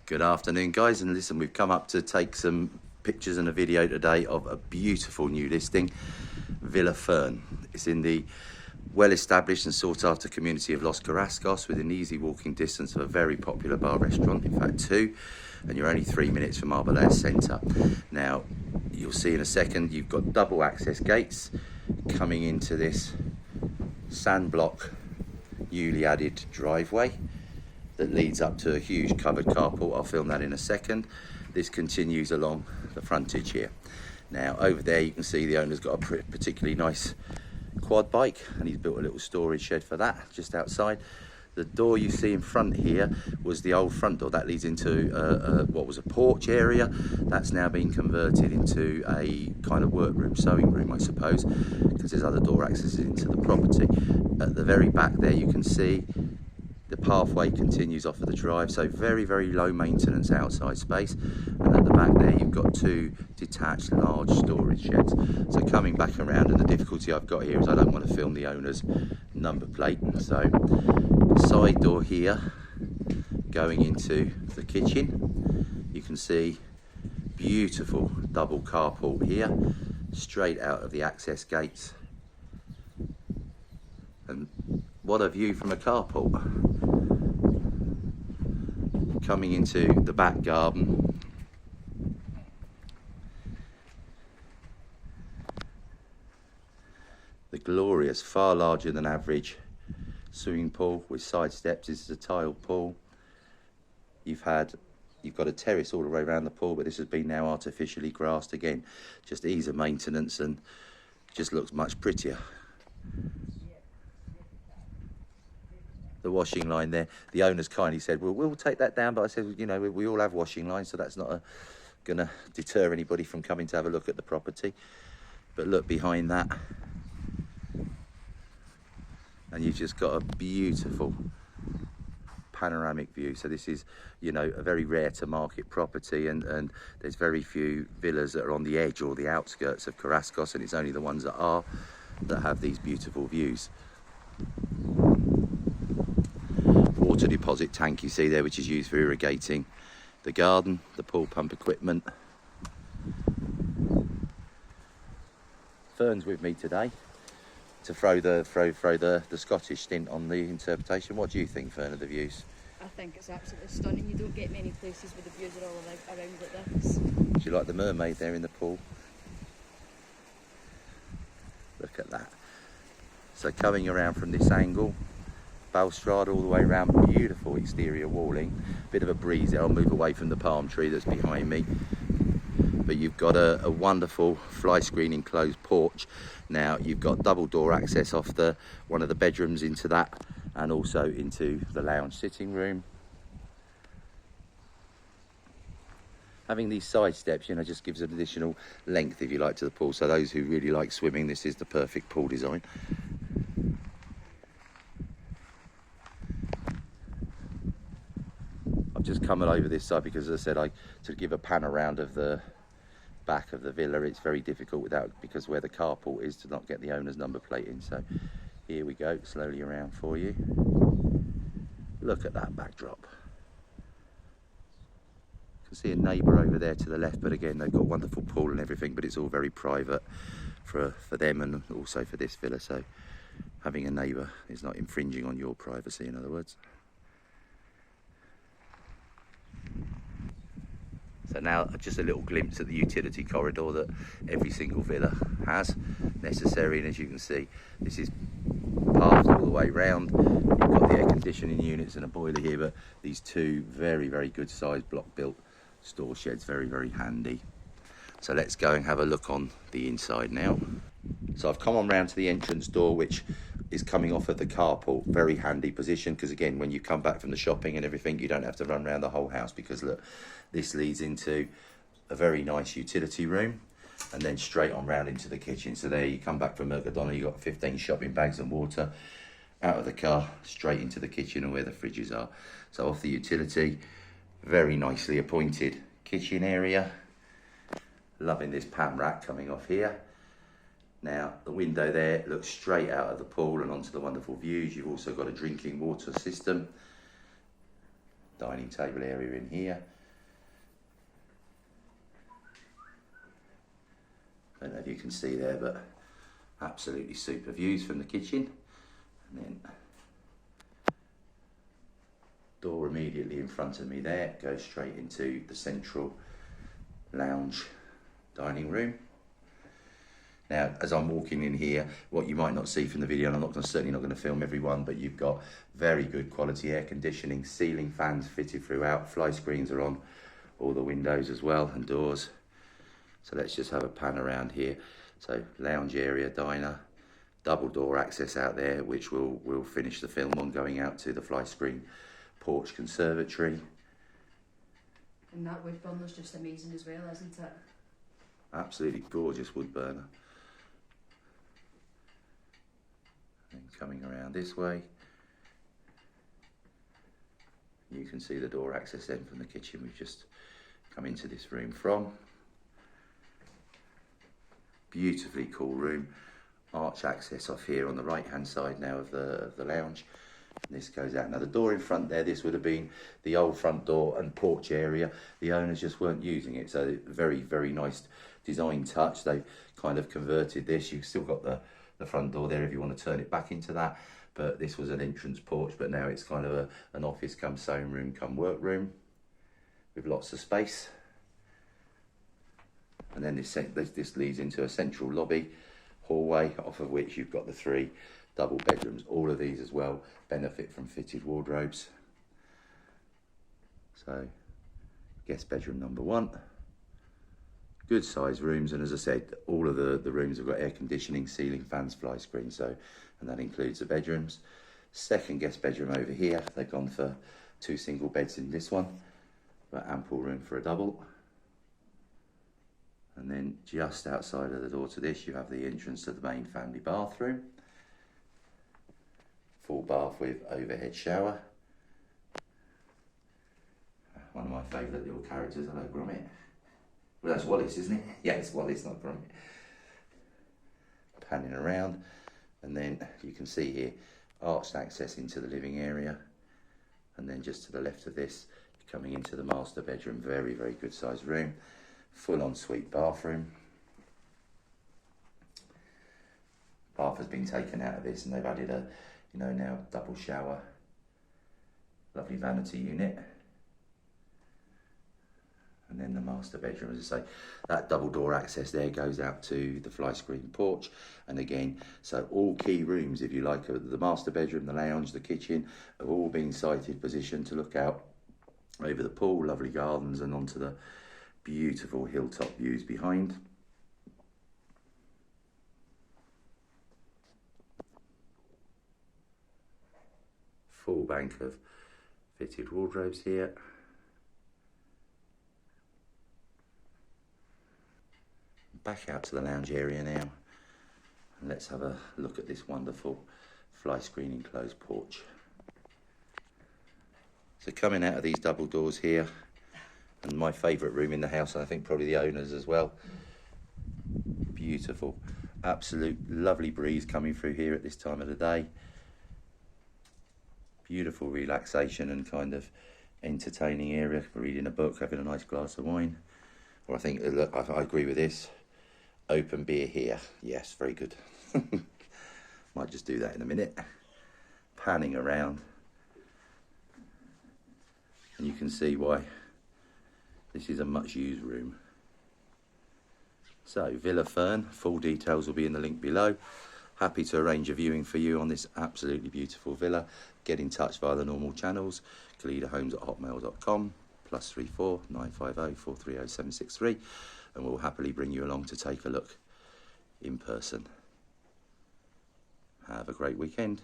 Good afternoon, guys, and listen, we've come up to take some pictures and a video today of a beautiful new listing, Villa Fern. It's in the well-established and sought-after community of Los Carrascos, within easy walking distance of a very popular bar restaurant, in fact two, and you're only 3 minutes from Arboleas centre. Now, you'll see in a second, you've got double access gates coming into this sand block, newly added driveway that leads up to a huge covered carport. I'll film that in a second. This continues along the frontage here. Now over there you can see the owner's got a particularly nice quad bike, and he's built a little storage shed for that just outside. The door you see in front here was the old front door that leads into what was a porch area. That's now been converted into a kind of workroom, sewing room, I suppose, because there's other door accesses into the property. At the very back there you can see the pathway continues off of the drive, so very, very low maintenance outside space. And at the back there, you've got two detached large storage sheds. So coming back around, and the difficulty I've got here is I don't want to film the owner's number plate. So side door here, going into the kitchen. You can see beautiful double carport here, straight out of the access gates. And what a view from a carport. Coming into the back garden, the glorious, far larger than average swimming pool with side steps. This is a tiled pool. You've got a terrace all the way around the pool, but this has been now artificially grassed again. Just ease of maintenance and just looks much prettier. The washing line there, the owners kindly said, well, we'll take that down, but I said, you know, we all have washing lines, so that's not gonna deter anybody from coming to have a look at the property. But look behind that, and you've just got a beautiful panoramic view. So this is, you know, a very rare to market property, and there's very few villas that are on the edge or the outskirts of Carrascos, and it's only the ones that have these beautiful views. Water deposit tank you see there, which is used for irrigating the garden, the pool pump equipment. Fern's with me today to throw the Scottish stint on the interpretation. What do you think, Fern, of the views? I think it's absolutely stunning. You don't get many places where the views are all around like this. Do you like the mermaid there in the pool? Look at that. So coming around from this angle, balustrade all the way around, beautiful exterior walling. Bit of a breeze there, I'll move away from the palm tree that's behind me. But you've got a wonderful fly screen enclosed porch. Now you've got double door access off one of the bedrooms into that, and also into the lounge sitting room. Having these side steps, you know, just gives an additional length, if you like, to the pool. So those who really like swimming, this is the perfect pool design. I'm just coming over this side because, as I said, to give a pan around of the back of the villa, it's very difficult because where the carport is, to not get the owner's number plate in. So here we go, slowly around for you. Look at that backdrop. You can see a neighbour over there to the left, but again, they've got a wonderful pool and everything, but it's all very private for them and also for this villa. So having a neighbour is not infringing on your privacy, in other words. So now just a little glimpse at the utility corridor that every single villa has necessary, and as you can see, this is paved all the way round. You've got the air conditioning units and a boiler here, but these two very, very good sized block built store sheds, very, very handy. So let's go and have a look on the inside now. So I've come on round to the entrance door, which is coming off of the carport. Very handy position, because again, when you come back from the shopping and everything, you don't have to run around the whole house, because look, this leads into a very nice utility room, and then straight on round into the kitchen. So there you come back from Mercadona, you've got 15 shopping bags and water out of the car, straight into the kitchen and where the fridges are. So off the utility, very nicely appointed kitchen area. Loving this pan rack coming off here. Now, the window there looks straight out of the pool and onto the wonderful views. You've also got a drinking water system. Dining table area in here. I don't know if you can see there, but absolutely super views from the kitchen. And then door immediately in front of me there goes straight into the central lounge dining room. Now, as I'm walking in here, what you might not see from the video, and certainly not going to film everyone, but you've got very good quality air conditioning, ceiling fans fitted throughout, fly screens are on all the windows as well, and doors. So let's just have a pan around here. So lounge area, diner, double door access out there, which we'll finish the film on, going out to the fly screen porch conservatory. And that wood burner's just amazing as well, isn't it? Absolutely gorgeous wood burner. And coming around this way, you can see the door access then from the kitchen we've just come into this room from. Beautifully cool room. Arch access off here on the right hand side now of the lounge. And this goes out. Now the door in front there, this would have been the old front door and porch area. The owners just weren't using it, so very, very nice design touch. They've kind of converted this. You've still got the front door there if you want to turn it back into that, but this was an entrance porch, but now it's kind of an office come sewing room come work room with lots of space. And then this leads into a central lobby hallway, off of which you've got the 3 double bedrooms. All of these as well benefit from fitted wardrobes. So guest bedroom number 1. Good sized rooms, and as I said, all of the rooms have got air conditioning, ceiling fans, fly screen, so, and that includes the bedrooms. Second guest bedroom over here, they've gone for 2 single beds in this one, but ample room for a double. And then just outside of the door to this, you have the entrance to the main family bathroom. Full bath with overhead shower. One of my favourite little characters, hello Gromit. Well, that's Wallace, isn't it? Yeah, it's Wallace, not Gromit. Panning around, and then you can see here, arched access into the living area. And then just to the left of this, you're coming into the master bedroom. Very, very good sized room. Full ensuite bathroom. Bath has been taken out of this, and they've added a, now double shower. Lovely vanity unit. And then the master bedroom, as I say, that double door access there goes out to the fly screen porch. And again, so all key rooms, if you like, the master bedroom, the lounge, the kitchen, have all been sited, positioned to look out over the pool, lovely gardens, and onto the beautiful hilltop views behind. Full bank of fitted wardrobes here. Back out to the lounge area now, and let's have a look at this wonderful fly screen enclosed porch. So coming out of these double doors here, and my favourite room in the house, and I think probably the owners as well. Beautiful, absolute lovely breeze coming through here at this time of the day. Beautiful relaxation and kind of entertaining area for reading a book, having a nice glass of wine. Or I think, look, I agree with this. Open beer here. Yes, very good. Might just do that in a minute. Panning around. And you can see why this is a much used room. So, Villa Fern, full details will be in the link below. Happy to arrange a viewing for you on this absolutely beautiful villa. Get in touch via the normal channels, calidahomes@hotmail.com, +34 950 430 763, and we'll happily bring you along to take a look in person. Have a great weekend.